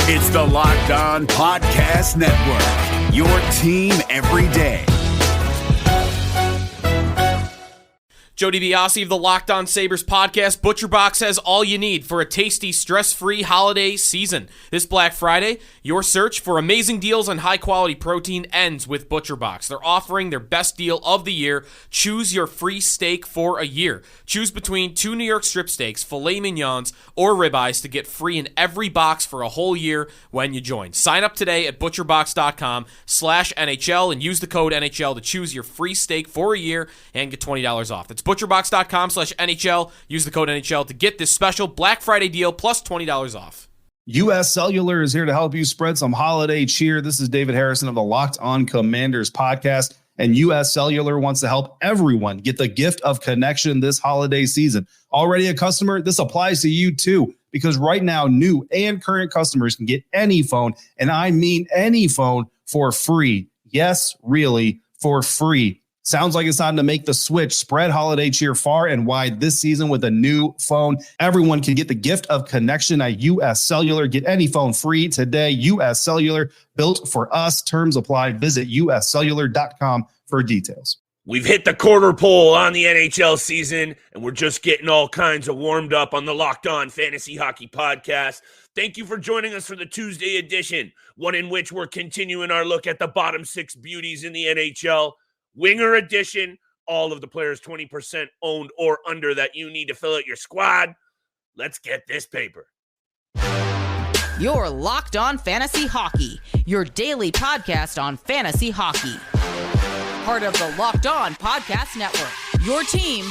It's the Locked On Podcast Network, your team every day. Joe DiBiase of the Locked On Sabres podcast. ButcherBox has all you need for a tasty, stress-free holiday season. This Black Friday, your search for amazing deals on high-quality protein ends with ButcherBox. They're offering their best deal of the year. Choose your free steak for a year. Choose between 2 New York strip steaks, filet mignons, or ribeyes to get free in every box for a whole year when you join. Sign up today at butcherbox.com/NHL and use the code NHL to choose your free steak for a year and get $20 off. That's butcherbox.com/NHL. Use the code NHL to get this special Black Friday deal plus $20 off. U.S. Cellular is here to help you spread some holiday cheer. This is David Harrison of the Locked On Commanders podcast, and U.S. Cellular wants to help everyone get the gift of connection this holiday season. Already a customer? This applies to you too, because right now, new and current customers can get any phone, and I mean any phone, for free. Yes, really, for free. Sounds like it's time to make the switch. Spread holiday cheer far and wide this season with a new phone. Everyone can get the gift of connection at U.S. Cellular. Get any phone free today. U.S. Cellular, built for us. Terms apply. Visit uscellular.com for details. We've hit the quarter pole on the NHL season, and we're just getting all kinds of warmed up on the Locked On Fantasy Hockey Podcast. Thank you for joining us for the Tuesday edition, one in which we're continuing our look at the bottom 6 beauties in the NHL. Winger edition, all of the players 20% owned or under that you need to fill out your squad. Let's get this paper. You're Locked On Fantasy Hockey, your daily podcast on fantasy hockey. Part of the Locked On Podcast Network, your team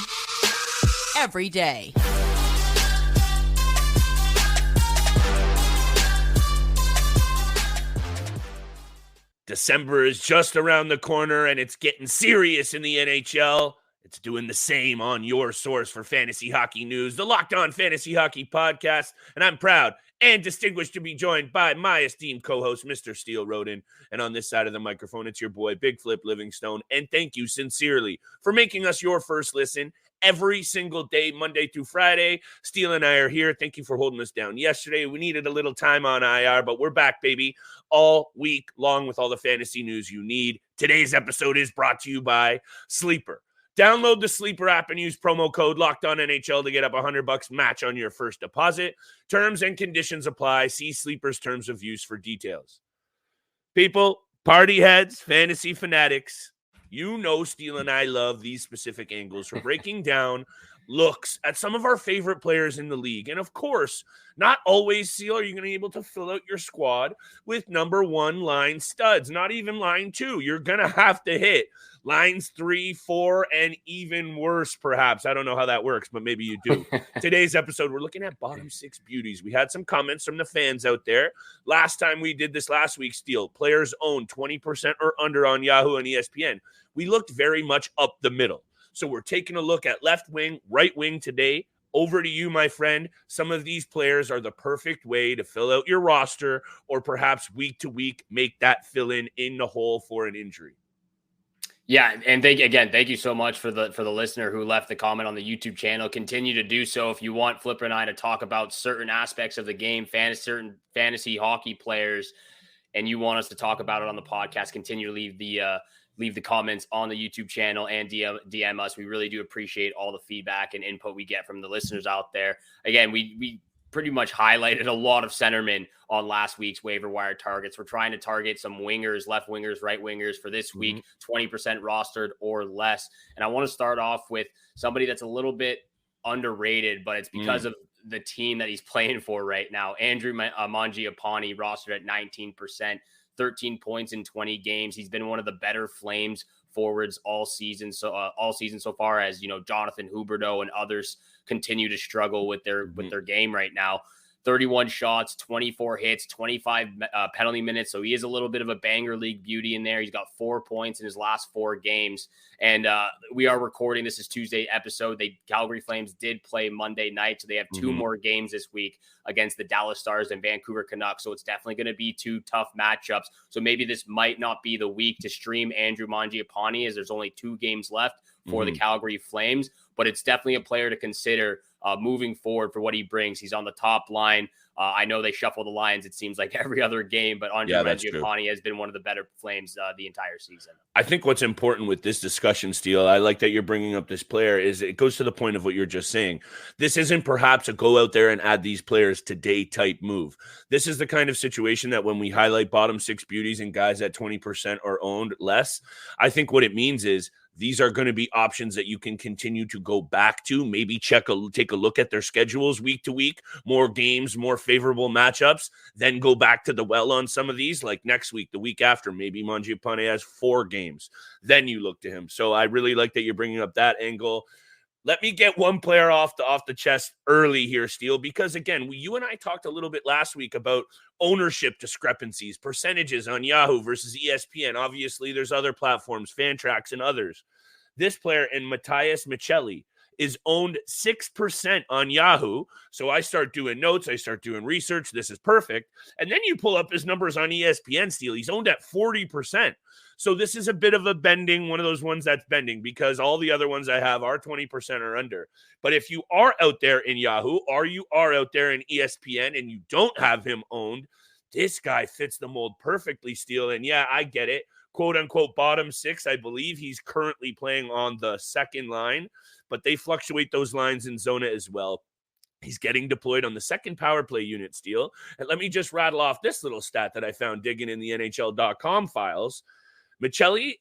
every day. December is just around the corner, and it's getting serious in the NHL. It's doing the same on your source for fantasy hockey news, the Locked On Fantasy Hockey Podcast. And I'm proud and distinguished to be joined by my esteemed co-host, Mr. Steele Roden. And on this side of the microphone, it's your boy, Big Flip Livingstone. And thank you sincerely for making us your first listen every single day, Monday through Friday. Steele and I are here. Thank you for holding us down yesterday. We needed a little time on IR, but we're back, baby, all week long with all the fantasy news you need. Today's episode is brought to you by Sleeper. Download the Sleeper app and use promo code LOCKEDONNHL to get up $100 match on your first deposit. Terms and conditions apply. See Sleeper's terms of use for details. People, party heads, fantasy fanatics, you know Steele and I love these specific angles for breaking down looks at some of our favorite players in the league. And of course, not always, Steele, are you going to be able to fill out your squad with number 1 line studs, not even line 2. You're going to have to hit lines 3, 4, and even worse, perhaps. I don't know how that works, but maybe you do. Today's episode, we're looking at bottom 6 beauties. We had some comments from the fans out there. Last time we did this last week, Steele, players owned 20% or under on Yahoo and ESPN. We looked very much up the middle. So we're taking a look at left wing, right wing today. Over to you, my friend. Some of these players are the perfect way to fill out your roster or perhaps week to week make that fill in the hole for an injury. Yeah, and thank you so much for the listener who left the comment on the YouTube channel. Continue to do so if you want Flipper and I to talk about certain aspects of the game, certain fantasy hockey players, and you want us to talk about it on the podcast. Continue to leave the comments on the YouTube channel and DM us. We really do appreciate all the feedback and input we get from the listeners out there. Again, we pretty much highlighted a lot of centermen on last week's waiver wire targets. We're trying to target some wingers, left wingers, right wingers for this week, 20% rostered or less. And I want to start off with somebody that's a little bit underrated, but it's because of the team that he's playing for right now. Ondrej Palat rostered at 19%. 13 points in 20 games. He's been one of the better Flames forwards all season so far, as you know, Jonathan Huberdeau and others continue to struggle with their game right now. 31 shots, 24 hits, 25 penalty minutes. So he is a little bit of a banger league beauty in there. He's got 4 points in his last 4 games. And we are recording. This is Tuesday episode. Calgary Flames did play Monday night. So they have 2 more games this week against the Dallas Stars and Vancouver Canucks. So it's definitely going to be 2 tough matchups. So maybe this might not be the week to stream Ondrej Palat, as there's only 2 games left for the Calgary Flames. But it's definitely a player to consider moving forward for what he brings. He's on the top line. I know they shuffle the lines, it seems like every other game, but Ondrej Palat has been one of the better Flames the entire season. I think what's important with this discussion, Steele, I like that you're bringing up this player, is it goes to the point of what you're just saying. This isn't perhaps a go out there and add these players today type move. This is the kind of situation that when we highlight bottom 6 beauties and guys at 20% are owned less, I think what it means is these are going to be options that you can continue to go back to, maybe take a look at their schedules week to week, more games, more favorable matchups, then go back to the well on some of these, like next week, the week after, maybe Ondrej Palat has 4 games. Then you look to him. So I really like that you're bringing up that angle. Let me get one player off the chest early here, Steele, because again, you and I talked a little bit last week about ownership discrepancies, percentages on Yahoo versus ESPN. Obviously, there's other platforms, Fantrax and others. This player in Matias Maccelli is owned 6% on Yahoo. So I start doing notes, I start doing research. This is perfect. And then you pull up his numbers on ESPN, Steele. He's owned at 40%. So this is a bit of a bending, one of those ones that's bending, because all the other ones I have are 20% or under. But if you are out there in Yahoo, or you are out there in ESPN and you don't have him owned, this guy fits the mold perfectly, Steele. And yeah, I get it. Quote unquote bottom 6. I believe he's currently playing on the second line, but they fluctuate those lines in Zona as well. He's getting deployed on the second power play unit, Steele. And let me just rattle off this little stat that I found digging in the NHL.com files. Maccelli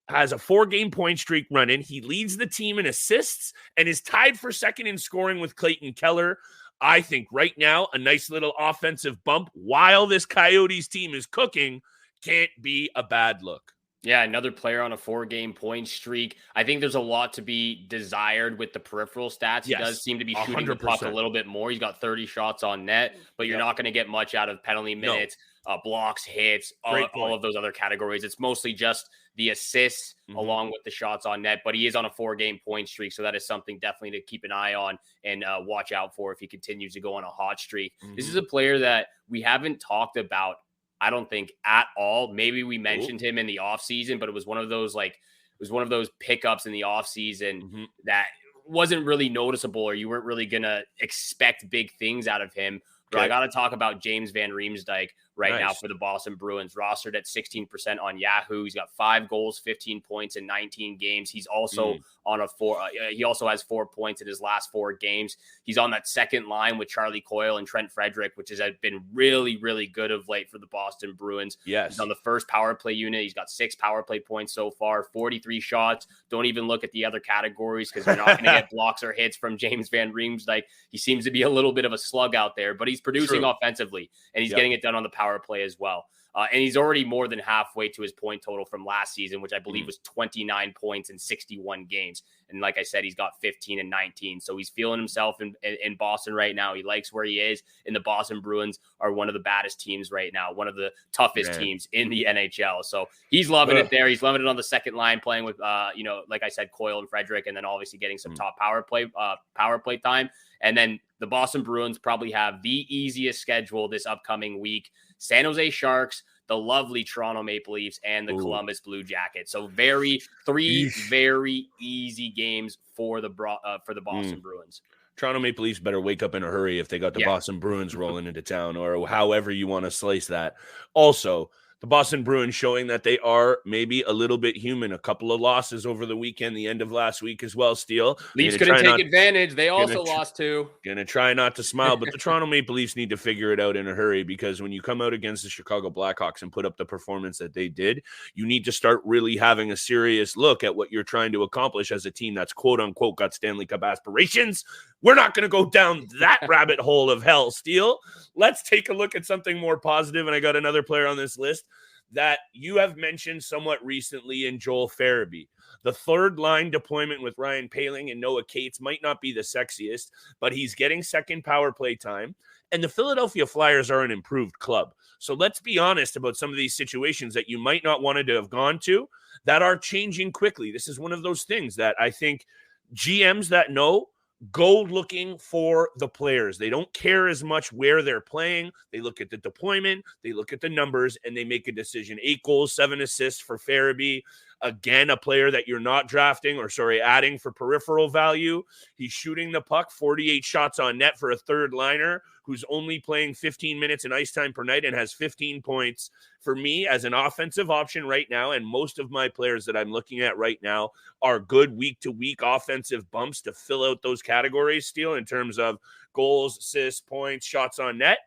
has a 4-game point streak running. He leads the team in assists and is tied for second in scoring with Clayton Keller. I think right now a nice little offensive bump while this Coyotes team is cooking can't be a bad look. Yeah, another player on a 4-game point streak. I think there's a lot to be desired with the peripheral stats. He does seem to be shooting 100%. The puck a little bit more. He's got 30 shots on net, but you're not going to get much out of penalty minutes, blocks, hits, all of those other categories. It's mostly just the assists along with the shots on net, but he is on a 4-game point streak. So that is something definitely to keep an eye on and watch out for if he continues to go on a hot streak. This is a player that we haven't talked about, I don't think, at all. Maybe we mentioned him in the offseason, but it was one of those pickups in the offseason that wasn't really noticeable, or you weren't really gonna expect big things out of him. But I got to talk about James Van Riemsdyk now for the Boston Bruins, rostered at 16% on Yahoo. He's got 5 goals, 15 points in 19 games. He's also on a 4. He also has 4 points in his last 4 games. He's on that second line with Charlie Coyle and Trent Frederick, which has been really, really good of late for the Boston Bruins. Yes. He's on the first power play unit. He's got 6 power play points so far, 43 shots. Don't even look at the other categories because you're not going to get blocks or hits from James Van Riemsdyk. He seems to be a little bit of a slug out there, but he's producing offensively, and he's getting it done on the power play as well. And he's already more than halfway to his point total from last season, which I believe was 29 points in 61 games. And like I said, he's got 15 and 19. So he's feeling himself in Boston right now. He likes where he is. And the Boston Bruins are one of the baddest teams right now, one of the toughest teams in the NHL. So he's loving it there. He's loving it on the second line, playing with, like I said, Coyle and Frederick, and then obviously getting some top power play time. And then the Boston Bruins probably have the easiest schedule this upcoming week. San Jose Sharks, the lovely Toronto Maple Leafs, and the Columbus Blue Jackets. So three very easy games for the Boston Bruins. Toronto Maple Leafs better wake up in a hurry if they got the Boston Bruins rolling into town, or however you want to slice that. Also, the Boston Bruins showing that they are maybe a little bit human. A couple of losses over the weekend, the end of last week as well, Steele. Leafs couldn't take advantage. They also lost 2. Gonna try not to smile, but the Toronto Maple Leafs need to figure it out in a hurry, because when you come out against the Chicago Blackhawks and put up the performance that they did, you need to start really having a serious look at what you're trying to accomplish as a team that's quote-unquote got Stanley Cup aspirations. We're not going to go down that rabbit hole of hell, Steele. Let's take a look at something more positive, and I got another player on this list that you have mentioned somewhat recently in Joel Farabee. The third line deployment with Ryan Poehling and Noah Cates might not be the sexiest, but he's getting second power play time, and the Philadelphia Flyers are an improved club. So let's be honest about some of these situations that you might not want to have gone to that are changing quickly. This is one of those things that I think GMs that know go looking for the players. They don't care as much where they're playing. They look at the deployment, they look at the numbers, and they make a decision. 8 goals, 7 assists for Farabee. Again, a player that you're not adding for peripheral value. He's shooting the puck, 48 shots on net for a third liner who's only playing 15 minutes in ice time per night and has 15 points. For me, as an offensive option right now, and most of my players that I'm looking at right now are good week-to-week offensive bumps to fill out those categories, Steele, in terms of goals, assists, points, shots on net.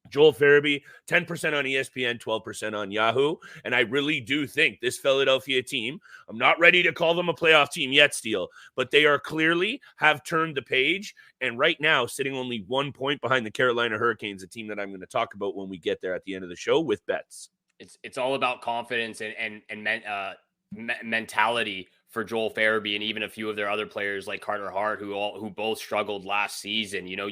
Joel Farabee, 10% on ESPN, 12% on Yahoo. And I really do think this Philadelphia team, I'm not ready to call them a playoff team yet, Steele, but they are clearly have turned the page. And right now, sitting only 1 point behind the Carolina Hurricanes, a team that I'm going to talk about when we get there at the end of the show with bets. It's all about confidence and mentality for Joel Farabee and even a few of their other players like Carter Hart, who both struggled last season. You know,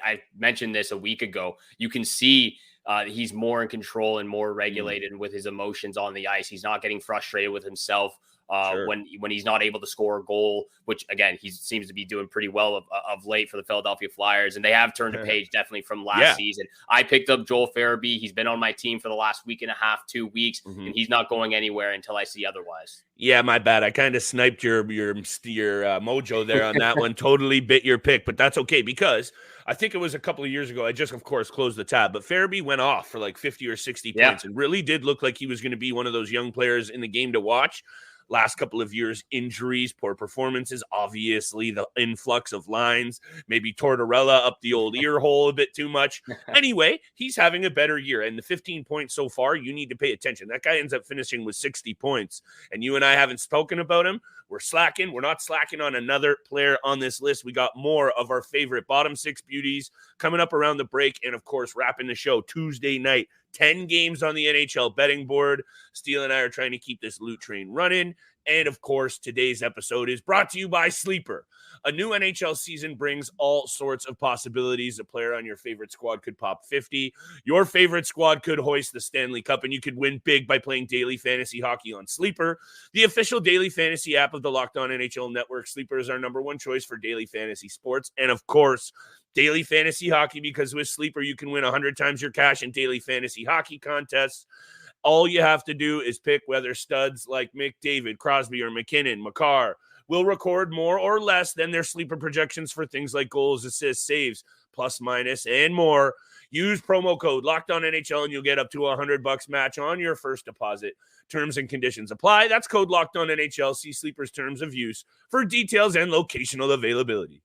I mentioned this a week ago. You can see he's more in control and more regulated with his emotions on the ice. He's not getting frustrated with himself when he's not able to score a goal, which again, he seems to be doing pretty well of late for the Philadelphia Flyers. And they have turned a page definitely from last season. I picked up Joel Farabee. He's been on my team for the last week and a half, 2 weeks, and he's not going anywhere until I see otherwise. Yeah, my bad. I kind of sniped your mojo there on that one. Totally bit your pick, but that's okay because I think it was a couple of years ago. I just, of course, closed the tab, but Farabee went off for like 50 or 60 points and really did look like he was going to be one of those young players in the game to watch. Last couple of years, injuries, poor performances, obviously the influx of lines, maybe Tortorella up the old ear hole a bit too much. Anyway, he's having a better year. And the 15 points so far, you need to pay attention. That guy ends up finishing with 60 points. And you and I haven't spoken about him. We're slacking. We're not slacking on another player on this list. We got more of our favorite bottom 6 beauties coming up around the break. And, of course, wrapping the show Tuesday night. 10 games on the NHL betting board. Steele and I are trying to keep this loot train running. And, of course, today's episode is brought to you by Sleeper. A new NHL season brings all sorts of possibilities. A player on your favorite squad could pop 50. Your favorite squad could hoist the Stanley Cup, and you could win big by playing daily fantasy hockey on Sleeper, the official daily fantasy app of the Locked On NHL Network. Sleeper is our number one choice for daily fantasy sports. And, of course, daily fantasy hockey, because with Sleeper, you can win 100 times your cash in daily fantasy hockey contests. All you have to do is pick whether studs like McDavid, Crosby, or McKinnon, Makar will record more or less than their sleeper projections for things like goals, assists, saves, plus, minus, and more. Use promo code LOCKEDONNHL and you'll get up to $100 match on your first deposit. Terms and conditions apply. That's code LOCKEDONNHL. See Sleeper's terms of use for details and locational availability.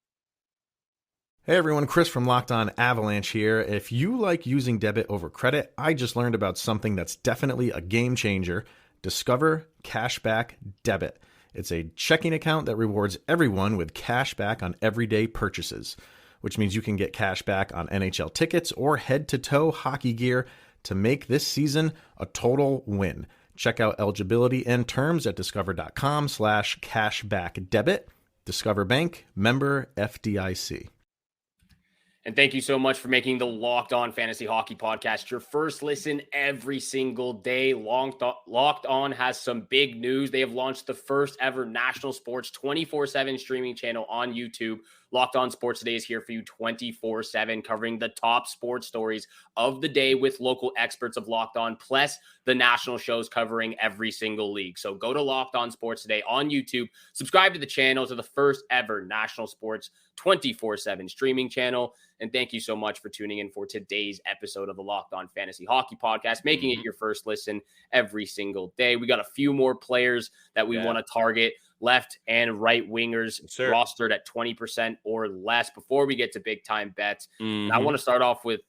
Hey everyone, Chris from Locked On Avalanche here. If you like using debit over credit, I just learned about something that's definitely a game changer. Discover Cashback Debit. It's a checking account that rewards everyone with cash back on everyday purchases, which means you can get cash back on NHL tickets or head-to-toe hockey gear to make this season a total win. Check out eligibility and terms at discover.com/cashbackdebit. Discover Bank, member FDIC. And thank you so much for making the Locked On Fantasy Hockey Podcast your first listen every single day. Locked On has some big news. They have launched the first ever national sports 24/7 streaming channel on YouTube. Locked On Sports Today is here for you 24/7, covering the top sports stories of the day with local experts of Locked On, plus the national shows covering every single league. So go to Locked On Sports Today on YouTube, subscribe to the channel, to the first ever national sports 24/7 streaming channel. And thank you so much for tuning in for today's episode of the Locked On Fantasy Hockey Podcast, making it your first listen every single day. We got a few more players that we want to target, left and right wingers, rostered at 20% or less before we get to big time bets. And I want to start off with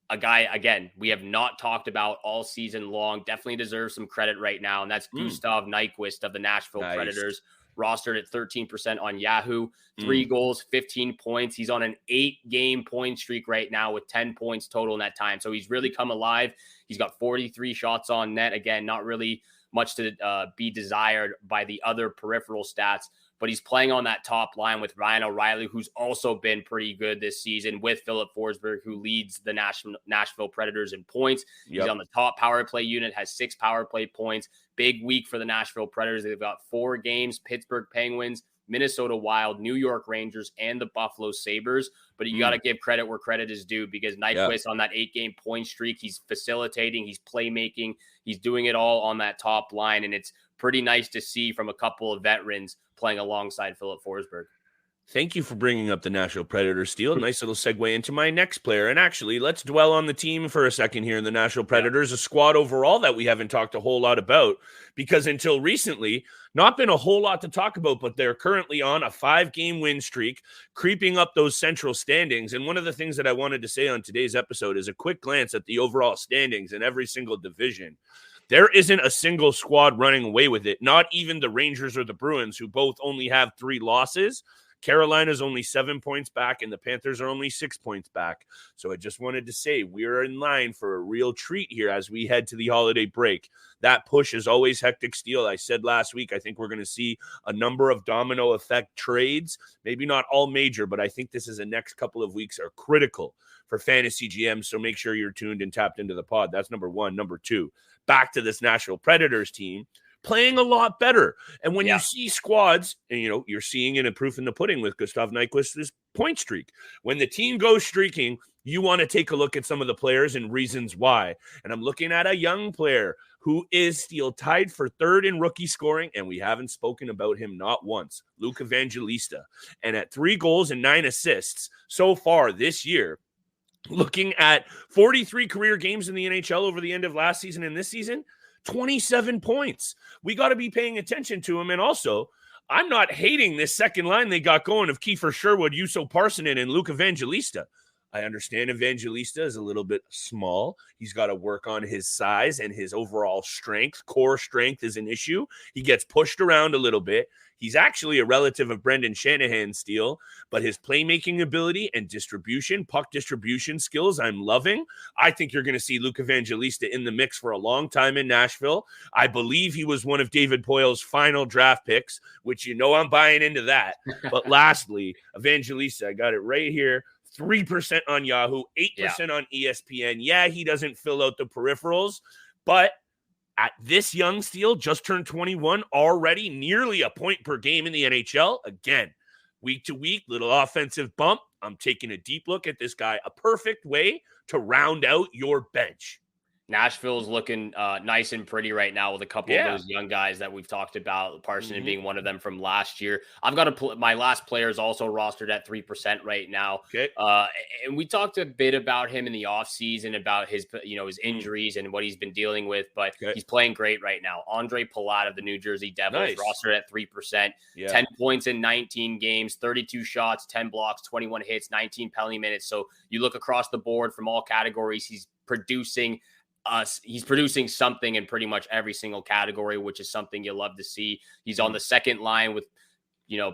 a guy, again, we have not talked about all season long, definitely deserves some credit right now. And that's Gustav Nyquist of the Nashville Predators, rostered at 13% on Yahoo, 3 goals, 15 points. He's on an 8-game point streak right now with 10 points total in that time. So he's really come alive. He's got 43 shots on net. Again, not really much to be desired by the other peripheral stats, but he's playing on that top line with Ryan O'Reilly, who's also been pretty good this season, with Philip Forsberg, who leads the Nashville Predators in points. He's on the top power play unit, has 6 power play points. Big week for the Nashville Predators. They've got 4 games: Pittsburgh Penguins, Minnesota Wild, New York Rangers, and the Buffalo Sabres. But you got to give credit where credit is due, because Nyquist on that 8-game point streak, he's facilitating, he's playmaking, he's doing it all on that top line. And it's pretty nice to see from a couple of veterans playing alongside Philip Forsberg. Thank you for bringing up the Nashville Predators, Steele. Nice little segue into my next player. And actually, let's dwell on the team for a second here in the Nashville Predators, a squad overall that we haven't talked a whole lot about, because until recently, not been a whole lot to talk about, but they're currently on a 5-game win streak, creeping up those central standings. And one of the things that I wanted to say on today's episode is a quick glance at the overall standings in every single division. There isn't a single squad running away with it, not even the Rangers or the Bruins, who both only have 3 losses. Carolina's only 7 points back, and the Panthers are only 6 points back. So I just wanted to say we're in line for a real treat here as we head to the holiday break. That push is always hectic, Steele. I said last week, I think we're going to see a number of domino effect trades, maybe not all major, but I think this is the next couple of weeks are critical for fantasy GMs. So make sure you're tuned and tapped into the pod. That's number one. Number two, back to this Nashville Predators team, playing a lot better. And when you see squads, and you're seeing it in proof in the pudding with Gustav Nyquist's point streak. When the team goes streaking, you want to take a look at some of the players and reasons why. And I'm looking at a young player who is still tied for 3rd in rookie scoring, and we haven't spoken about him not once, Luke Evangelista. And at 3 goals and 9 assists so far this year, looking at 43 career games in the NHL over the end of last season and this season, 27 points. We got to be paying attention to him. And also, I'm not hating this second line they got going of Kiefer Sherwood, Juuso Parssinen, and Luke Evangelista. I understand Evangelista is a little bit small. He's got to work on his size and his overall strength. Core strength is an issue. He gets pushed around a little bit. He's actually a relative of Brendan Shanahan's, Steele, but his playmaking ability and distribution, puck distribution skills, I'm loving. I think you're going to see Luke Evangelista in the mix for a long time in Nashville. I believe he was one of David Poyle's final draft picks, which I'm buying into that. But lastly, Evangelista, I got it right here. 3% on Yahoo, 8% on ESPN. Yeah, he doesn't fill out the peripherals, but at this young Steele, just turned 21, already nearly a point per game in the NHL. Again, week to week, little offensive bump. I'm taking a deep look at this guy. A perfect way to round out your bench. Nashville's looking nice and pretty right now with a couple of those young guys that we've talked about, Parssinen being one of them from last year. I've got my last player is also rostered at 3% right now. Okay. And we talked a bit about him in the offseason, about his, his injuries and what he's been dealing with, but he's playing great right now. Ondrej Palat of the New Jersey Devils, rostered at 3%, 10 points in 19 games, 32 shots, 10 blocks, 21 hits, 19 penalty minutes. So you look across the board from all categories, he's producing something in pretty much every single category, which is something you love to see. He's on the second line with,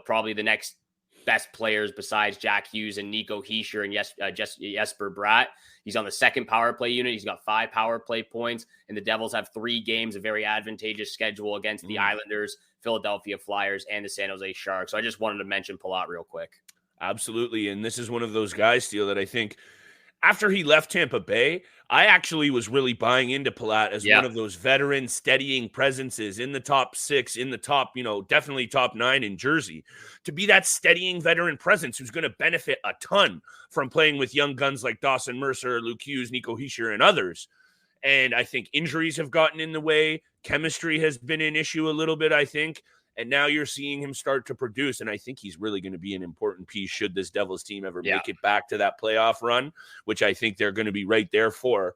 probably the next best players besides Jack Hughes and Nico Hischier and Jesper Bratt. He's on the second power play unit. He's got 5 power play points, and the Devils have 3 games, a very advantageous schedule against the Islanders, Philadelphia Flyers, and the San Jose Sharks. So I just wanted to mention Palat real quick. Absolutely. And this is one of those guys, Steele, that I think after he left Tampa Bay, I actually was really buying into Palat as one of those veteran steadying presences in the top 6, in the top, definitely top 9 in Jersey, to be that steadying veteran presence who's going to benefit a ton from playing with young guns like Dawson Mercer, Luke Hughes, Nico Hischier, and others. And I think injuries have gotten in the way. Chemistry has been an issue a little bit, I think. And now you're seeing him start to produce, and I think he's really going to be an important piece should this Devils team ever make it back to that playoff run, which I think they're going to be right there for.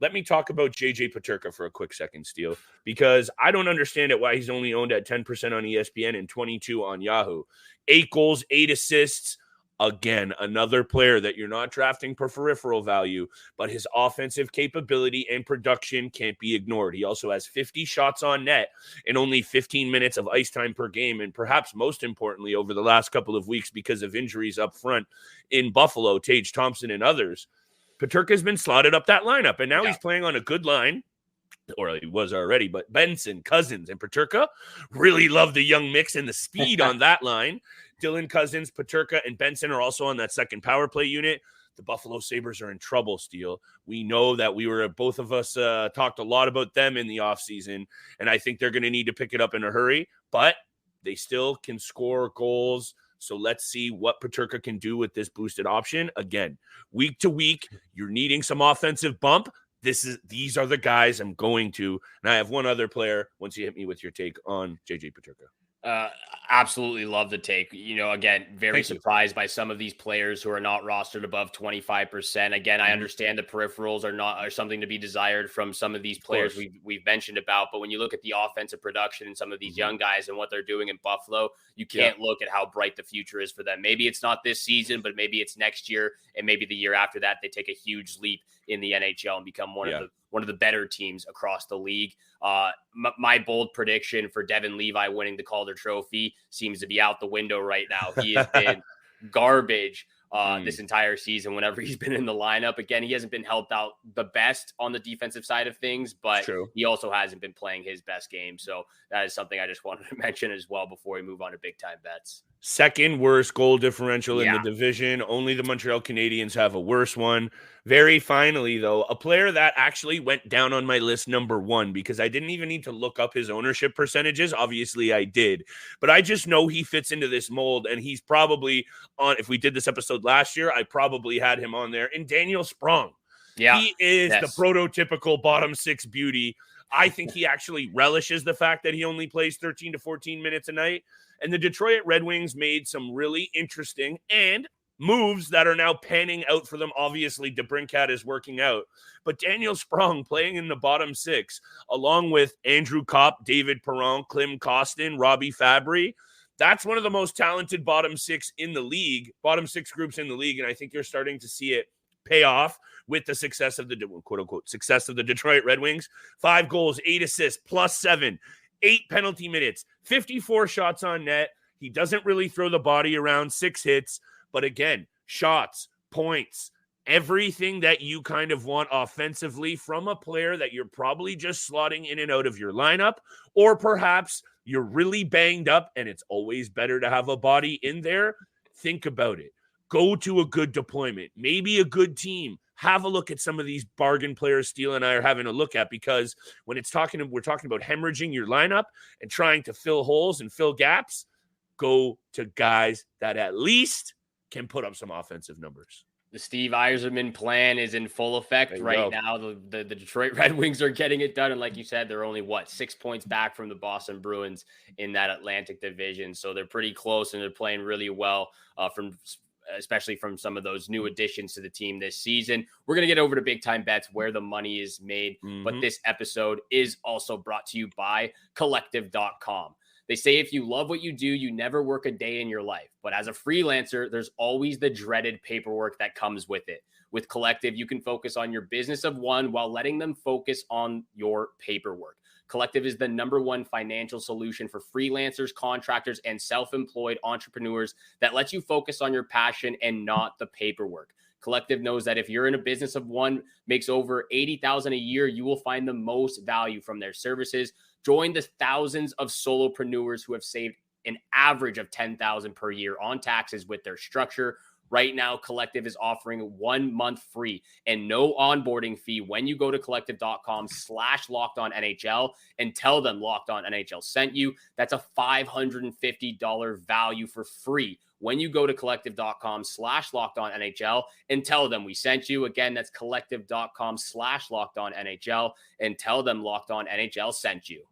Let me talk about JJ Peterka for a quick second, Steele, because I don't understand it why he's only owned at 10% on ESPN and 22 on Yahoo. 8 goals, 8 assists. Again, another player that you're not drafting per peripheral value, but his offensive capability and production can't be ignored. He also has 50 shots on net and only 15 minutes of ice time per game. And perhaps most importantly, over the last couple of weeks, because of injuries up front in Buffalo, Tage Thompson and others, Peterka has been slotted up that lineup. And now he's playing on a good line, or he was already, but Benson, Cousins, and Peterka really love the young mix and the speed on that line. Dylan Cousins, Peterka, and Benson are also on that second power play unit. The Buffalo Sabres are in trouble, Steele. We know that both of us talked a lot about them in the offseason, and I think they're going to need to pick it up in a hurry. But They still can score goals. So let's see what Peterka can do with this boosted option. Again, week to week, you're needing some offensive bump. These are the guys I'm going to. And I have one other player once you hit me with your take on JJ Peterka. Absolutely love the take. Again, very surprised by some of these players who are not rostered above 25%. Again, I understand the peripherals are something to be desired from some of these players we've mentioned about, but when you look at the offensive production and some of these young guys and what they're doing in Buffalo, you can't look at how bright the future is for them. Maybe it's not this season, but maybe it's next year, and maybe the year after that they take a huge leap in the NHL and become one of the better teams across the league. My bold prediction for Devin Levi winning the Calder Trophy seems to be out the window right now. He has been garbage this entire season whenever he's been in the lineup. Again, he hasn't been helped out the best on the defensive side of things, but he also hasn't been playing his best game. So that is something I just wanted to mention as well before we move on to big time bets. Second worst goal differential in the division. Only the Montreal Canadiens have a worse one. Very finally, though, a player that actually went down on my list number 1 because I didn't even need to look up his ownership percentages. Obviously, I did. But I just know he fits into this mold, and he's probably on. If we did this episode last year, I probably had him on there. And Daniel Sprong. Yeah, he is the prototypical bottom 6 beauty. I think he actually relishes the fact that he only plays 13 to 14 minutes a night. And the Detroit Red Wings made some really interesting and moves that are now panning out for them. Obviously, DeBrincat is working out. But Daniel Sprong playing in the bottom 6, along with Andrew Kopp, David Perron, Klim Kostin, Robbie Fabry, that's one of the most talented bottom 6 in the league, bottom 6 groups in the league. And I think you're starting to see it pay off with the success of the quote-unquote success of the Detroit Red Wings. 5 goals, 8 assists, +7. 8 penalty minutes, 54 shots on net. He doesn't really throw the body around, 6 hits. But again, shots, points, everything that you kind of want offensively from a player that you're probably just slotting in and out of your lineup, or perhaps you're really banged up and it's always better to have a body in there. Think about it. Go to a good deployment, maybe a good team. Have a look at some of these bargain players Steele and I are having a look at, because when we're talking about hemorrhaging your lineup and trying to fill holes and fill gaps, go to guys that at least can put up some offensive numbers. The Steve Yzerman plan is in full effect right now. The Detroit Red Wings are getting it done. And like you said, they're only 6 points back from the Boston Bruins in that Atlantic division. So they're pretty close and they're playing really well especially from some of those new additions to the team this season. We're going to get over to big time bets where the money is made. But this episode is also brought to you by collective.com. They say if you love what you do, you never work a day in your life. But as a freelancer, there's always the dreaded paperwork that comes with it. With Collective, you can focus on your business of one while letting them focus on your paperwork. Collective is the #1 financial solution for freelancers, contractors, and self-employed entrepreneurs that lets you focus on your passion and not the paperwork. Collective knows that if you're in a business of one, makes over $80,000 a year, you will find the most value from their services. Join the thousands of solopreneurs who have saved an average of $10,000 per year on taxes with their structure. Right now, Collective is offering 1 month free and no onboarding fee when you go to collective.com/LockedOnNHL and tell them Locked On NHL sent you. That's a $550 value for free when you go to collective.com/LockedOnNHL and tell them we sent you. Again, that's collective.com/LockedOnNHL and tell them Locked On NHL sent you.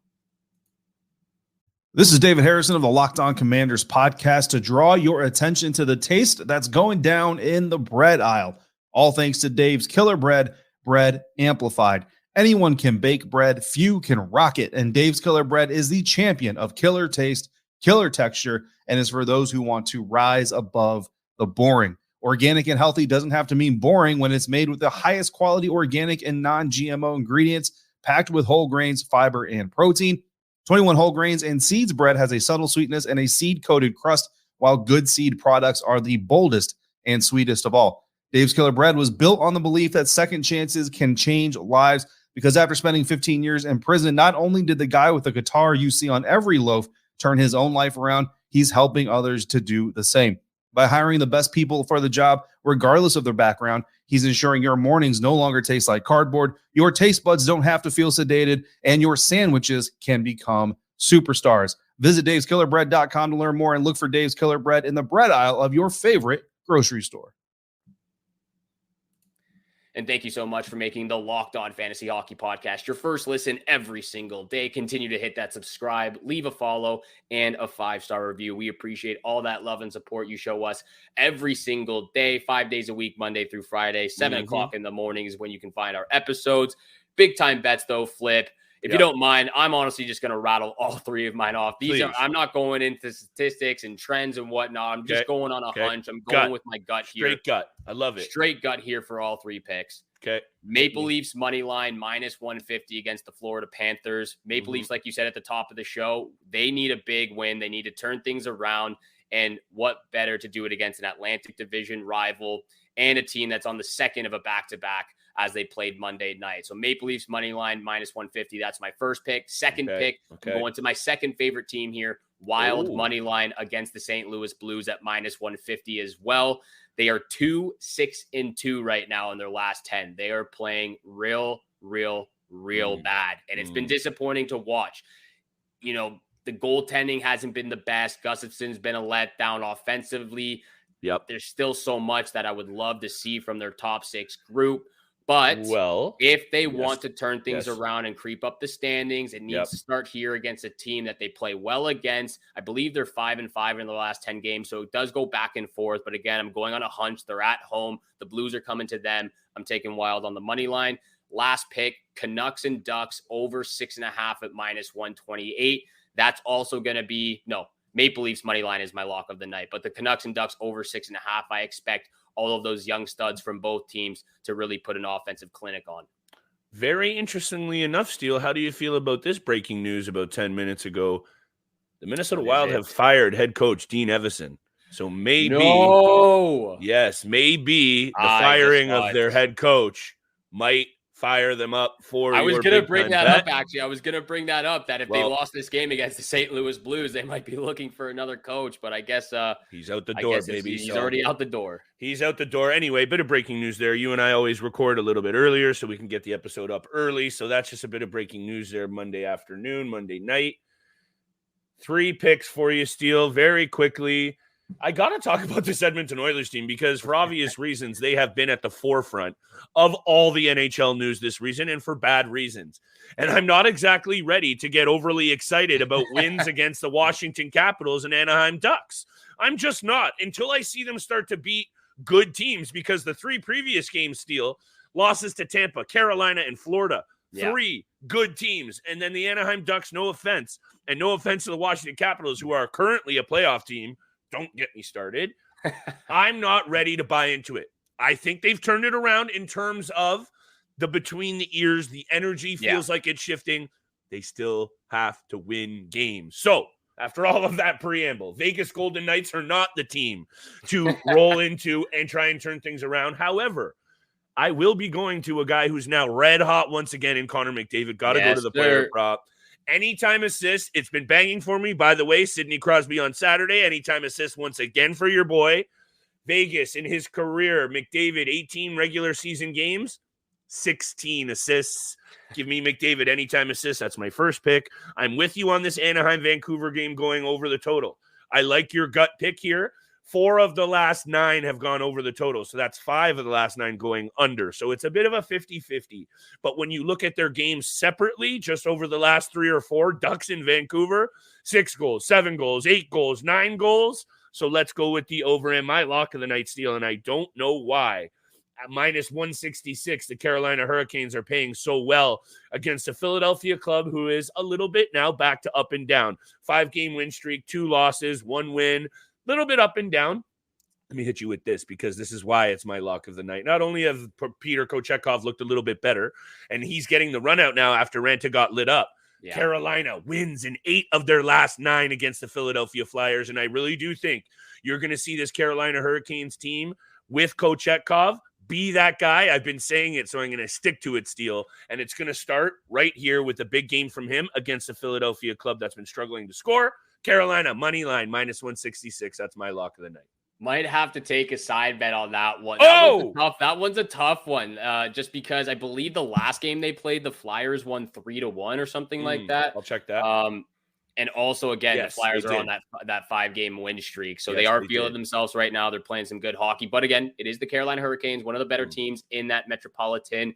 This is David Harrison of the Locked On Commanders podcast to draw your attention to the taste that's going down in the bread aisle. All thanks to Dave's Killer Bread, bread amplified. Anyone can bake bread, few can rock it, and Dave's Killer Bread is the champion of killer taste, killer texture, and is for those who want to rise above the boring. Organic and healthy doesn't have to mean boring when it's made with the highest quality organic and non-GMO ingredients, packed with whole grains, fiber, and protein. 21 whole grains and seeds bread has a subtle sweetness and a seed-coated crust, while Good Seed products are the boldest and sweetest of all. Dave's Killer Bread was built on the belief that second chances can change lives, because after spending 15 years in prison, not only did the guy with the guitar you see on every loaf turn his own life around, he's helping others to do the same. By hiring the best people for the job, regardless of their background, he's ensuring your mornings no longer taste like cardboard, your taste buds don't have to feel sedated, and your sandwiches can become superstars. Visit daveskillerbread.com to learn more and look for Dave's Killer Bread in the bread aisle of your favorite grocery store. And thank you so much for making the Locked On Fantasy Hockey Podcast your first listen every single day. Continue to hit that subscribe, leave a follow, and a 5-star review. We appreciate all that love and support you show us every single day, 5 days a week, Monday through Friday, 7 o'clock in the morning is when you can find our episodes. Big time bets, though, Flip. If you don't mind, I'm honestly just going to rattle all three of mine off. I'm not going into statistics and trends and whatnot. I'm just going on a hunch. I'm going with my gut here. Straight gut. I love it. Straight gut here for all three picks. Okay. Maple Leafs money line -150 against the Florida Panthers. Maple Leafs, like you said at the top of the show, they need a big win. They need to turn things around. And what better to do it against an Atlantic Division rival and a team that's on the second of a back-to-back as they played Monday night. So Maple Leafs money line -150. That's my first pick. Second pick, I'm going to my second favorite team here. Wild money line against the St. Louis Blues at -150 as well. They are 2-6-2 right now in their last 10. They are playing real bad. And it's been disappointing to watch. You know, the goaltending hasn't been the best. Gustafson's been a letdown offensively. Yep. There's still so much that I would love to see from their top six group. But if they want to turn things around and creep up the standings, it needs to start here against a team that they play well against. I believe they're 5-5 in the last 10 games, so it does go back and forth. But again, I'm going on a hunch. They're at home. The Blues are coming to them. I'm taking Wild on the money line. Last pick, Canucks and Ducks over 6.5 at -128. That's also going to be Maple Leafs money line is my lock of the night, but the Canucks and Ducks over 6.5. I expect all of those young studs from both teams to really put an offensive clinic on. Very interestingly enough, Steele, how do you feel about this breaking news about 10 minutes ago? The Minnesota Wild have fired head coach Dean Evison. So maybe, maybe the firing of their head coach might fire them up for I was going to bring that up, actually. I was going to bring that up, that if they lost this game against the St. Louis Blues, they might be looking for another coach. But I guess he's out the door, baby. He's already out the door. He's out the door. Anyway, bit of breaking news there. You and I always record a little bit earlier so we can get the episode up early. So that's just a bit of breaking news there Monday afternoon, Monday night. 3 picks for you, Steele, very quickly. I got to talk about this Edmonton Oilers team because for obvious reasons, they have been at the forefront of all the NHL news this season and for bad reasons. And I'm not exactly ready to get overly excited about wins against the Washington Capitals and Anaheim Ducks. I'm just not until I see them start to beat good teams because the 3 previous games, Steele, losses to Tampa, Carolina, and Florida. 3 good teams. And then the Anaheim Ducks, no offense. And no offense to the Washington Capitals, who are currently a playoff team. Don't get me started. I'm not ready to buy into it. I think they've turned it around in terms of the between the ears. The energy feels like it's shifting. They still have to win games. So after all of that preamble, Vegas Golden Knights are not the team to roll into and try and turn things around. However, I will be going to a guy who's now red hot once again in Connor McDavid. Got to go to the player prop. Anytime assist, it's been banging for me. By the way, Sidney Crosby on Saturday. Anytime assist once again for your boy. Vegas in his career, McDavid, 18 regular season games, 16 assists. Give me McDavid anytime assist. That's my first pick. I'm with you on this Anaheim-Vancouver game going over the total. I like your gut pick here. 4 of the last 9 have gone over the total. So that's 5 of the last 9 going under. So it's a bit of a 50-50. But when you look at their games separately, just over the last 3 or 4, Ducks in Vancouver, 6 goals, 7 goals, 8 goals, 9 goals. So let's go with the over in my lock of the night, Steele. And I don't know why. At -166, the Carolina Hurricanes are paying so well against a Philadelphia club who is a little bit now back to up and down. 5-game win streak, 2 losses, 1 win. Little bit up and down. Let me hit you with this because this is why it's my lock of the night. Not only have Peter Kochetkov looked a little bit better, and he's getting the run out now after Ranta got lit up. Yeah. Carolina wins in 8 of their last 9 against the Philadelphia Flyers, and I really do think you're going to see this Carolina Hurricanes team with Kochetkov be that guy. I've been saying it, so I'm going to stick to it, Steele, and it's going to start right here with a big game from him against the Philadelphia club that's been struggling to score. Carolina, money line, -166. That's my lock of the night. Might have to take a side bet on that one. That one's a tough one. Just because I believe the last game they played, the Flyers won 3-1 or something like that. I'll check that. And also, again, Yes, the Flyers they are did. on that 5-game win streak. So Yes, they are they feeling did. themselves right now. They're playing some good hockey. But again, it is the Carolina Hurricanes, one of the better teams in that Metropolitan.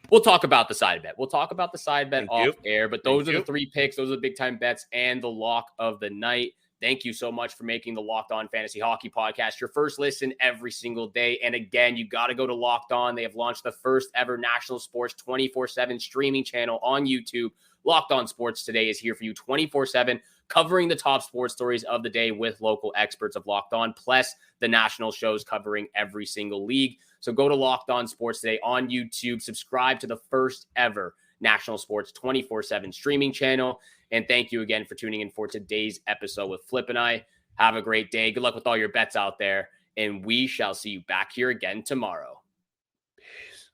We'll talk about the side bet. We'll talk about the side bet off air. But those are the 3 picks. Those are the big-time bets and the lock of the night. Thank you so much for making the Locked On Fantasy Hockey Podcast your first listen every single day. And again, you got to go to Locked On. They have launched the first ever national sports 24/7 streaming channel on YouTube. Locked On Sports Today is here for you 24/7, covering the top sports stories of the day with local experts of Locked On, plus the national shows covering every single league. So go to Locked On Sports Today on YouTube, subscribe to the first ever national sports 24/7 streaming channel. And thank you again for tuning in for today's episode with Flip and I. Have a great day. Good luck with all your bets out there. And we shall see you back here again tomorrow. Peace.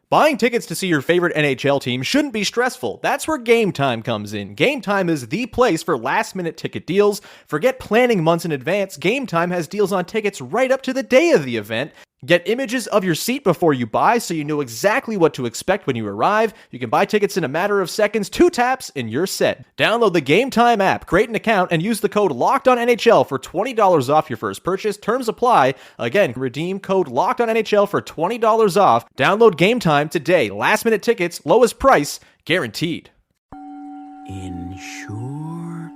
Buying tickets to see your favorite NHL team shouldn't be stressful. That's where Game Time comes in. Game Time is the place for last-minute ticket deals. Forget planning months in advance. Game Time has deals on tickets right up to the day of the event. Get images of your seat before you buy so you know exactly what to expect when you arrive. You can buy tickets in a matter of seconds, 2 taps, and you're set. Download the Game Time app, create an account, and use the code LOCKEDONNHL for $20 off your first purchase. Terms apply. Again, redeem code LOCKEDONNHL for $20 off. Download Game Time today. Last-minute tickets, lowest price, guaranteed. Insurance.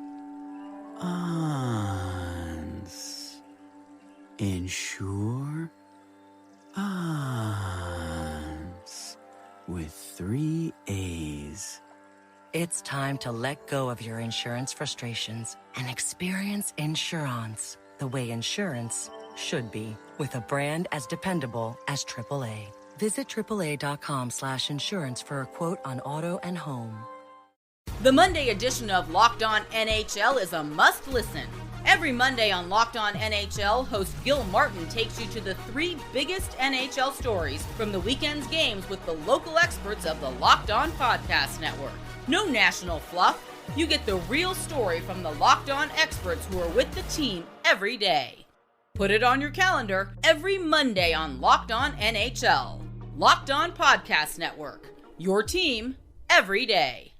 Insurance. With 3 A's. It's time to let go of your insurance frustrations and experience insurance the way insurance should be, with a brand as dependable as AAA. Visit AAA.com/insurance for a quote on auto and home. The Monday edition of Locked On NHL is a must-listen. Every Monday on Locked On NHL, host Gil Martin takes you to the 3 biggest NHL stories from the weekend's games with the local experts of the Locked On Podcast Network. No national fluff. You get the real story from the Locked On experts who are with the team every day. Put it on your calendar every Monday on Locked On NHL. Locked On Podcast Network. Your team every day.